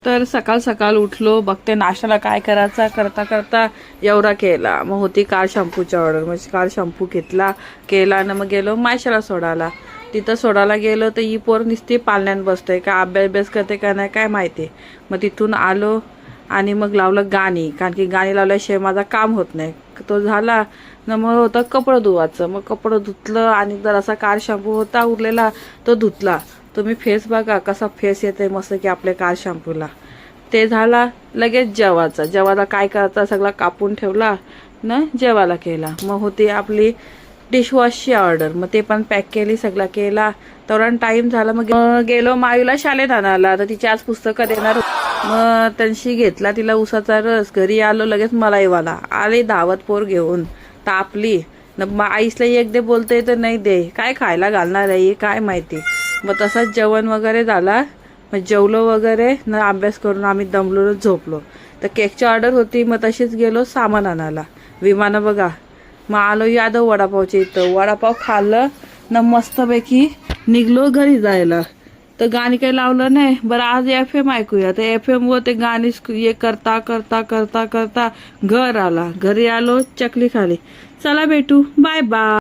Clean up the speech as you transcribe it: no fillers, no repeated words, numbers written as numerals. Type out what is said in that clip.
तर सकाळ सकाळ उठलो, बघते नाश्त्याला काय करायचा, करता करता एवढा केला. मग होती कार शॅम्पूची ऑर्डर, मग कार शॅम्पू घेतला केला आणि मग गेलो मायशाला सोडायला. तिथं सोडायला गेलो तर ही पोर नुसती पालण्यात बसतोय, का अभ्यास करते का नाही काय माहिती. मग तिथून आलो आणि मग लावलं गाणी, कारण की गाणी लावल्याशिवाय माझं काम होत नाही. तो झाला न मग होतं कपडं धुवायचं. मग कपडं धुतलं आणि जरासा कार शॅम्पू होता उरलेला तो धुतला. तुम्ही फेस बघा कसा फेस येते मस्त की आपल्या कार शॅम्पूला. ते झाला लगेच जेवायचा. जेवायला काय करायचा सगळा कापून ठेवला न जेवायला केला. मग होती आपली डिशवॉशची ऑर्डर, मग ते पण पॅक केली, सगळा केला. तेवढा टाईम झाला. मग गेलो मायूला शाळेत आणायला, तर तिची आज पुस्तकं देणार. मग त्यांशी घेतला तिला उसाचा रस. घरी आलो लगेच मलाईवाला आले धावत पोर घेऊन. तापली न आईसला एक दे बोलते तर नाही दे, काय खायला घालणार आहे काय माहिती. मग तसंच जेवण वगैरे झाला. मग जेवलो वगैरे न अभ्यास करून आम्ही दमलो झोपलो. तर केकची ऑर्डर होती, मग तशीच गेलो सामान आणायला. विमानं बघा. मग आलो यादव वडापावच्या इथं, वडापाव खाल्लं न मस्तपैकी निघलो घरी जायला. तर गाणी काही लावलं नाही. बरं आज FM ऐकूया. तर FM वर ते गाणी हे करता करता करता करता घर आला. घरी आलो चकली खाली. चला भेटू, बाय बाय.